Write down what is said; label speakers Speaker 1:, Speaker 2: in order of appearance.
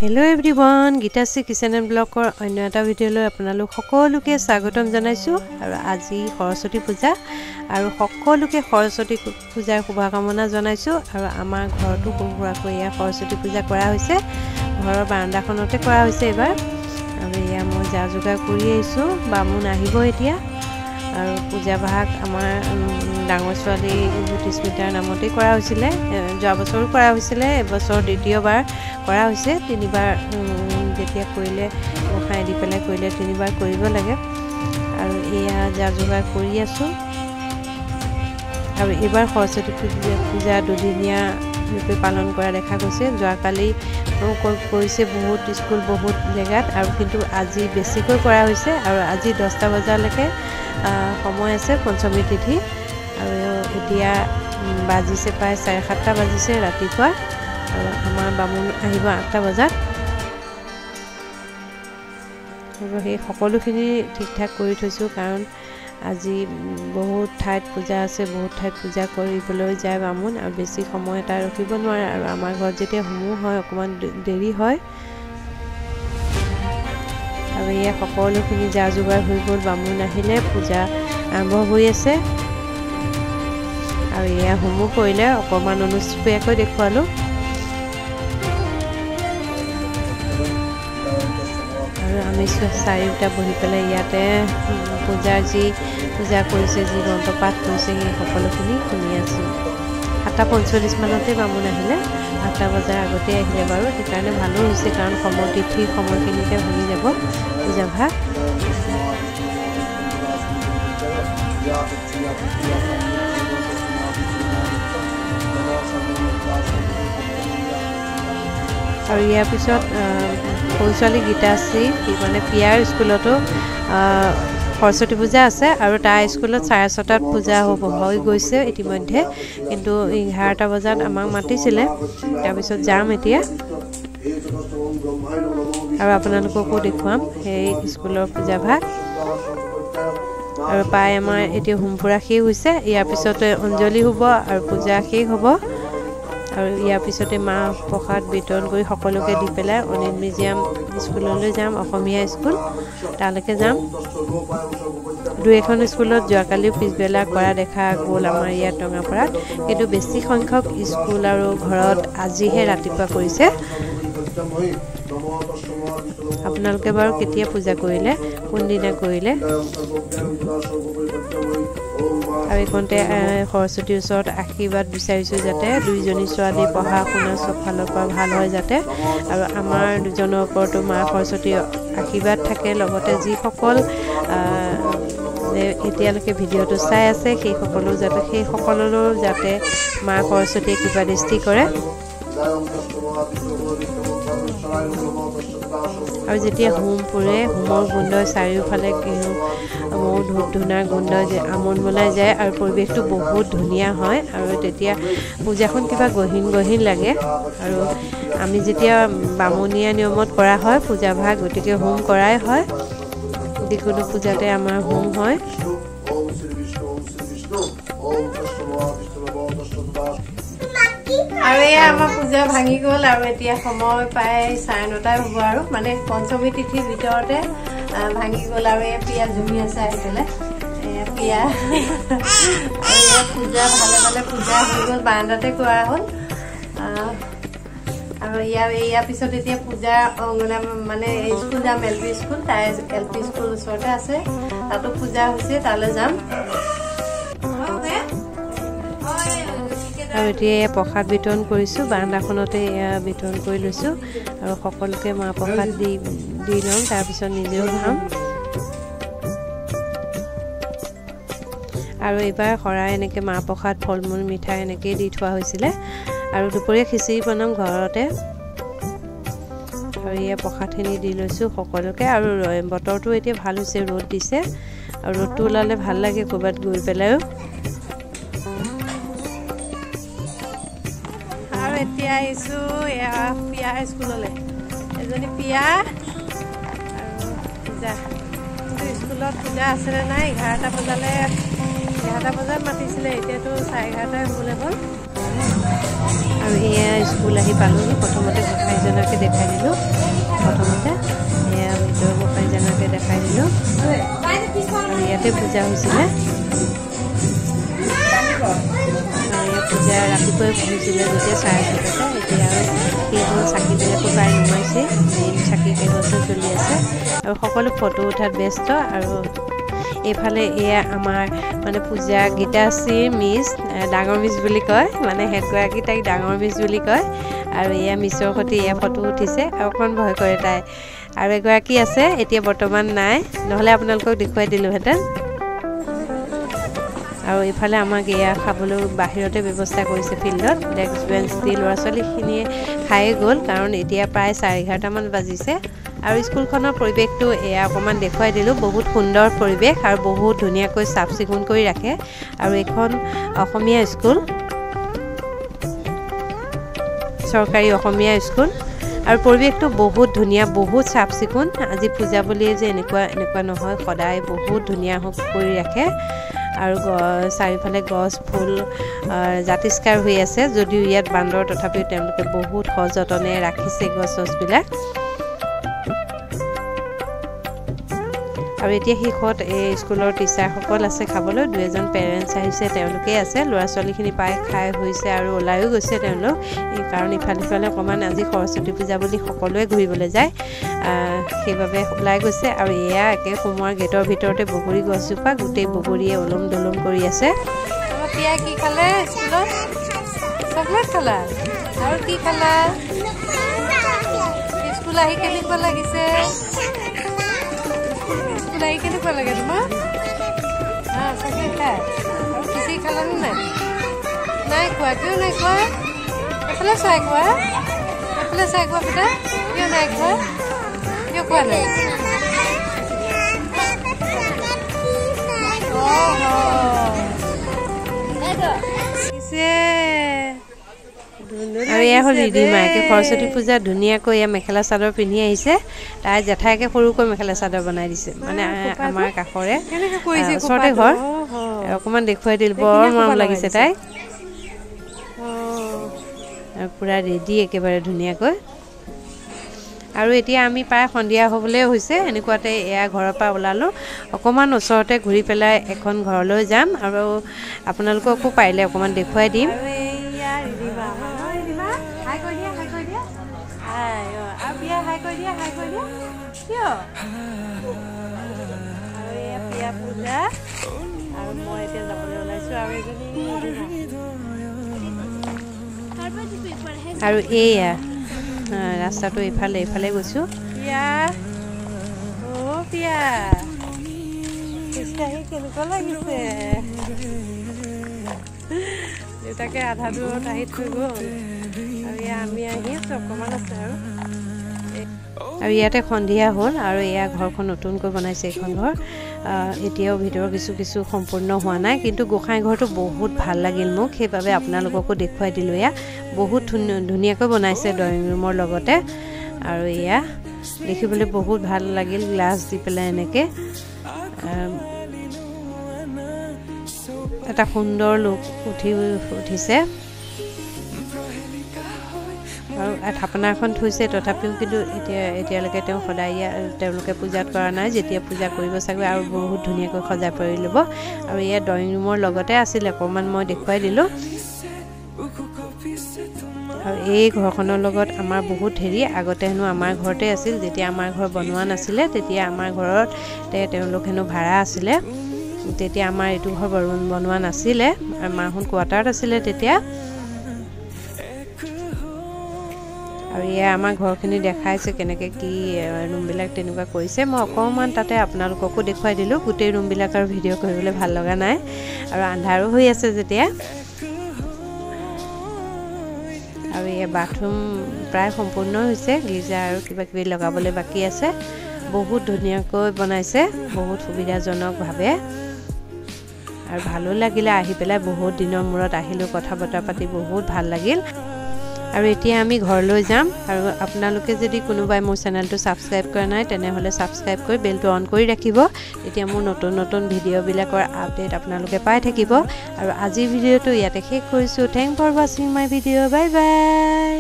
Speaker 1: Hello everyone, Gita's Kitchen and Blogger অন্য এটা ভিডিঅ'লৈ আপোনালোক সকলোকে স্বাগতম জনাইছো আৰু আজি সৰস্বতী পূজা আৰু সকলোকে সৰস্বতী পূজাৰ শুভকামনা জনাইছো আৰু আমাৰ ঘৰটো পুৰাকৈ সৰস্বতী পূজা কৰা হৈছে ঘৰৰ বাৰান্দাখনতে কৰা হৈছে এবাৰ আৰু এয়া মই যা যোগাৰ কৰি আহিছো বামুণ আহিব এতিয়া আৰু পূজা ভাগ আমাৰ ডাঙৰ ছোৱালী জ্যোতিস্মিতাৰ নামতে কৰা হৈছিল যোৱা বছৰো কৰা হৈছিল এবছৰ দ্বিতীয়বাৰ কৰা হৈছে তিনিবাৰ যেতিয়া কৰিলে খাই দি পেলাই কৰিলে তিনিবাৰ কৰিব লাগে আৰু এয়া যা যোগাৰ কৰি আছো আৰু এবাৰ সৰস্বতী পূজা দুদিনীয়া ৰূপে পালন কৰা দেখা গৈছে যোৱাকালি কৰিছে বহুত স্কুল বহুত জেগাত আৰু কিন্তু আজি বেছিকৈ কৰা হৈছে আৰু আজি 10টা বজালৈকে সময় আছে পঞ্চমী তিথি আৰু এতিয়া বাজিছে প্ৰায় 7:30টা বাজিছে ৰাতিপুৱা আৰু আমাৰ বামুণ আহিব 8টা বজাত আৰু সেই সকলোখিনি ঠিক ঠাক কৰি থৈছো কাৰণ আজি বহুত ঠাইত পূজা আছে বহুত ঠাইত পূজা কৰিবলৈ যায় বামুণ আৰু বেছি সময় এটা ৰখিব নোৱাৰে আৰু আমাৰ ঘৰত যেতিয়া সমূহ হয় অকমান দেৰি হয় আৰু এই সকলোখিনি যা যোগাৰ হৈ গ'ল বামুণ আহিলে পূজা আৰম্ভ হৈ আছে আৰু এয়া সমূহ কৰিলে অকমান অনুষ্ঠিতকৈ দেখুৱালো আৰু আমি চাৰিটা বহি পেলাই ইয়াতে পূজাৰ যি পূজা কৰিছে যি মন্ত্ৰপাঠ কৰিছে সেই সকলোখিনি শুনি আছো 7:45 মানতে বামুণ আহিলে 8টা বজাৰ আগতে আহিলে বাৰু সেইকাৰণে ভালো হৈছে কাৰণ সময় তিথিৰ সময়খিনিতে শুনি যাব পূজা ভাগ আৰু ইয়াৰ পিছত সৰু ছোৱালী গীতাশ্ৰী মানে পিয়াৰ স্কুলতো সৰস্বতী পূজা আছে আৰু তাৰ স্কুলত 6:30টাত পূজা হৈ গৈছে ইতিমধ্যে কিন্তু 11টা বজাত আমাক মাতিছিলে তাৰপিছত যাম এতিয়া আৰু আপোনালোককো দেখুৱাম সেই স্কুলৰ পূজা ভাগ আৰু পাই আমাৰ এতিয়া হোমপুৰা শেষ হৈছে ইয়াৰ পিছতে অঞ্জলি হ'ব আৰু পূজা শেষ হ'ব আৰু ইয়াৰ পিছতে মাহ প্ৰসাদ বিতৰণ কৰি সকলোকে দি পেলাই অনিল মিউজিয়াম স্কুললৈ যাম অসমীয়া স্কুল তালৈকে যাম দুই এখন স্কুলত যোৱাকালিও পিছবেলা কৰা দেখা গ'ল আমাৰ ইয়াত টঙাপাৰাত কিন্তু বেছি সংখ্যক স্কুল আৰু ঘৰত আজিহে ৰাতিপুৱা কৰিছে আপোনালোকে বাৰু কেতিয়া পূজা কৰিলে কোনদিনা কৰিলে আৰু এইখনতে সৰস্বতীৰ ওচৰত আশীৰ্বাদ বিচাৰিছো যাতে দুইজনী ছোৱালী পঢ়া শুনা চব ফালৰ পৰা ভাল হয় যাতে আৰু আমাৰ দুজনৰ ওপৰতো মা সৰস্বতীৰ আশীৰ্বাদ থাকে লগতে যিসকল এতিয়ালৈকে ভিডিঅ'টো চাই আছে সেই সকলৰো যাতে মা সৰস্বতীয়ে কৃপা দৃষ্টি কৰে আৰু যেতিয়া হোম পুৰে হোমৰ গোন্ধই চাৰিওফালে মৌ ধূপ ধূনাৰ গোন্ধ আমোদ মলাই যায় আৰু পৰিৱেশটো বহুত ধুনীয়া হয় আৰু তেতিয়া পূজাখন কিবা গহীন লাগে আৰু আমি যেতিয়া বামুণীয়া নিয়মত কৰা হয় পূজা ভাগ গতিকে হোম কৰাই হয় যিকোনো পূজাতে আমাৰ হোম হয় আৰু এয়া আমাৰ পূজা ভাঙি গ'ল আৰু এতিয়া সময় প্ৰায় 9:30 হ'ব আৰু মানে পঞ্চমী তিথিৰ ভিতৰতে ভাঙি গ'ল আৰু এয়া পিয়া জুমি আছে আহি পেলাই এয়া পিয়া আৰু এয়া পূজা ভালে পূজা হৈ গ'ল বাৰান্দাতে কৰা হ'ল আৰু ইয়াৰ পিছত এতিয়া পূজা অংগনা মানে স্কুল যাম এলপি স্কুল তাই এলপি স্কুল ওচৰতে আছে তাতো পূজা হৈছে তালৈ যাম আৰু এতিয়া প্ৰসাদ বিতৰণ কৰিছোঁ বাৰান্দাখনতে এয়া বিতৰণ কৰি লৈছোঁ আৰু সকলোকে মাহ প্ৰসাদ দি লওঁ তাৰপিছত নিজেও খাম আৰু এইবাৰ শৰাই এনেকৈ মাহ প্ৰসাদ ফল মূল মিঠাই এনেকৈয়ে দি থোৱা হৈছিলে আৰু দুপৰীয়া খিচিৰি বনাম ঘৰতে আৰু এয়া প্ৰসাদখিনি দি লৈছোঁ সকলোকে আৰু বতৰটো এতিয়া ভাল হৈছে ৰ'দ দিছে আৰু ৰ'দটো ওলালে ভাল লাগে ক'ৰবাত গৈ পেলাইও এতিয়া আহিছোঁ এয়া পিয়া স্কুললৈ এজনী পিয়া আৰু পূজা কিন্তু স্কুলত পূজা আছিলে নাই 11টা বজাত মাতিছিলে এতিয়াতো 11:30 হ'বলৈ হ'ল আৰু এয়া স্কুল আহি পালোহি প্ৰথমতে গোসাঁইজনকে দেখাই দিলোঁ প্ৰথমতে এয়া ভিতৰৰ গোসাঁইজনকে দেখাই দিলোঁ আৰু ইয়াতে পূজা হৈছিলে আৰু পূজা ৰাতিপুৱাই হৈছিলে যেতিয়া 7:30 এতিয়া আৰু কেইখন চাকিবিলাকো প্ৰায় নুমাইছে মেইন চাকি কেইবাটাও চলি আছে আৰু সকলো ফটো উঠাত ব্যস্ত আৰু এইফালে এয়া আমাৰ মানে পূজা গীতাশ্ৰীৰ মিছ ডাঙৰ মিছ বুলি কয় মানে হেডগৰাকী তাইক ডাঙৰ মিছ বুলি কয় আৰু এয়া মিছৰ সৈতে এয়া ফটো উঠিছে আৰু অকণমান ভয় কৰে তাই আৰু এগৰাকী আছে এতিয়া বৰ্তমান নাই নহ'লে আপোনালোকক দেখুৱাই দিলোঁহেঁতেন আৰু এইফালে আমাক এয়া খাবলৈ বাহিৰতে ব্যৱস্থা কৰিছে ফিল্ডত ডেস্ক বেঞ্চ দি ল'ৰা ছোৱালীখিনিয়ে খায়ে গ'ল কাৰণ এতিয়া প্ৰায় 11:30মান বাজিছে আৰু স্কুলখনৰ পৰিৱেশটো এয়া অকণমান দেখুৱাই দিলোঁ বহুত সুন্দৰ পৰিৱেশ আৰু বহুত ধুনীয়াকৈ চাফ চিকুণ কৰি ৰাখে আৰু এইখন অসমীয়া স্কুল চৰকাৰী অসমীয়া স্কুল আৰু পৰিৱেশটো বহুত ধুনীয়া বহুত চাফ চিকুণ আজি পূজা বুলিয়ে যে এনেকুৱা নহয় সদায় বহুত ধুনীয়া কৰি ৰাখে আৰু চাৰিওফালে গছ ফুল জাতিষ্কাৰ হৈ আছে যদিও ইয়াত বান্দৰ তথাপিও তেওঁলোকে বহুত সযতনে ৰাখিছে গছবিলাক আৰু এতিয়া শেষত এই স্কুলৰ টিচাৰসকল আছে খাবলৈ 2জন পেৰেণ্টছ আহিছে তেওঁলোকেই আছে ল'ৰা ছোৱালীখিনি প্ৰায় খাই হৈছে আৰু ওলায়ো গৈছে তেওঁলোক কাৰণ ইফালে অকণমান আজি সৰস্বতী পূজা বুলি সকলোৱে ঘূৰিবলৈ যায় সেইবাবে ওলাই গৈছে আৰু এয়া একে সোমোৱাৰ গেটৰ ভিতৰতে বগৰী গছজোপা গোটেই বগৰীয়ে ওলম দলম কৰি আছে পিয়া কি খালে স্কুলত চকলেট খালা আৰু কি খালা স্কুল আহি কেনেকুৱা লাগিছে স্কুল কেনেকুৱা লাগে তোমাৰ চকলেট খাই আৰু খিচিৰি খালানে নাই খোৱা কিয় নাই খোৱা এফালে চাই খোৱা বেটা কিয় নাই খোৱা কিয় খোৱা নাই আৰু এয়া হ'ল ৰিধিমাকে সৰস্বতী পূজা ধুনীয়াকৈ এয়া মেখেলা চাদৰ পিন্ধি আহিছে তাই জেঠাইকে সৰুকৈ মেখেলা চাদৰ বনাই দিছে মানে আমাৰ কাষৰে ওচৰতে ঘৰ অকণমান দেখুৱাই দিল বৰ মৰম লাগিছে তাই পূৰা ৰেডি একেবাৰে ধুনীয়াকৈ আৰু এতিয়া আমি প্ৰায় সন্ধিয়া হ'বলৈ হৈছে এনেকুৱাতে এয়া ঘৰৰ পৰা ওলালোঁ অকণমান ওচৰতে ঘূৰি পেলাই এখন ঘৰলৈ যাম আৰু আপোনালোককো পাৰিলে অকণমান দেখুৱাই দিম পূজা আৰু মই এতিয়া যাবলৈ ওলাইছোঁ আৰু এয়া ৰাস্তাটো এইফালে গৈছোঁ কেনেকুৱা লাগিছে দেউতাকে আধা দূৰত আহি থৈ গ'ল আৰু এয়া আমি আহি আছোঁ অকণমান আছে আৰু ইয়াতে সন্ধিয়া হ'ল আৰু এয়া ঘৰখন নতুনকৈ বনাইছে এইখন ঘৰ এতিয়াও ভিতৰৰ কিছু সম্পূৰ্ণ হোৱা নাই কিন্তু গোসাঁই ঘৰটো বহুত ভাল লাগিল মোক সেইবাবে আপোনালোককো দেখুৱাই দিলোঁ এয়া বহুত ধুনীয়াকৈ বনাইছে ড্ৰয়িং ৰুমৰ লগতে আৰু এয়া দেখিবলৈ বহুত ভাল লাগিল গ্লাছ দি পেলাই এনেকৈ এটা সুন্দৰ লুক উঠিছে আৰু থাপনা এখন থৈছে তথাপিও কিন্তু এতিয়ালৈকে তেওঁ সদায় তেওঁলোকে পূজাত কৰা নাই যেতিয়া পূজা কৰিব চাগৈ আৰু বহুত ধুনীয়াকৈ সজাই পৰি ল'ব আৰু এয়া ড্ৰয়িং ৰুমৰ লগতে আছিল অকণমান মই দেখুৱাই দিলোঁ আৰু এই ঘৰখনৰ লগত আমাৰ বহুত আগতে হেনো আমাৰ ঘৰতে আছিল যেতিয়া আমাৰ ঘৰ বনোৱা নাছিলে তেতিয়া আমাৰ ঘৰত তেওঁলোক হেনো ভাড়া আছিলে তেতিয়া আমাৰ এইটো ঘৰ বনোৱা নাছিলে মাহঁত কোৱাৰ্টাৰত আছিলে তেতিয়া আৰু এয়া আমাৰ ঘৰখিনি দেখাইছে কেনেকৈ কি ৰুমবিলাক তেনেকুৱা কৰিছে মই অকণমান তাতে আপোনালোককো দেখুৱাই দিলোঁ গোটেই ৰুমবিলাক আৰু ভিডিঅ' কৰিবলৈ ভাল লগা নাই আৰু আন্ধাৰো হৈ আছে যেতিয়া আৰু এই বাথৰুম প্ৰায় সম্পূৰ্ণ হৈছে গীৰ্জা আৰু কিবা কিবি লগাবলৈ বাকী আছে বহুত ধুনীয়াকৈ বনাইছে বহুত সুবিধাজনকভাৱে আৰু ভালো লাগিলে আহি পেলাই বহুত দিনৰ মূৰত আহিলোঁ কথা বতৰা পাতি বহুত ভাল লাগিল আৰু এতিয়া আমি ঘৰলৈ যাম আৰু আপোনালোকে যদি কোনোবাই মোৰ চেনেলটো ছাবস্ক্ৰাইব কৰা নাই তেনেহ'লে ছাবস্ক্ৰাইব কৰি বেলটো অন কৰি ৰাখিব তেতিয়া মোৰ নতুন নতুন ভিডিঅ'বিলাকৰ আপডেট আপোনালোকে পাই থাকিব আৰু আজিৰ ভিডিঅ'টো ইয়াতে শেষ কৰিছোঁ থ্যাংক ফৰ ৱাচিং মাই ভিডিঅ' বাই বাই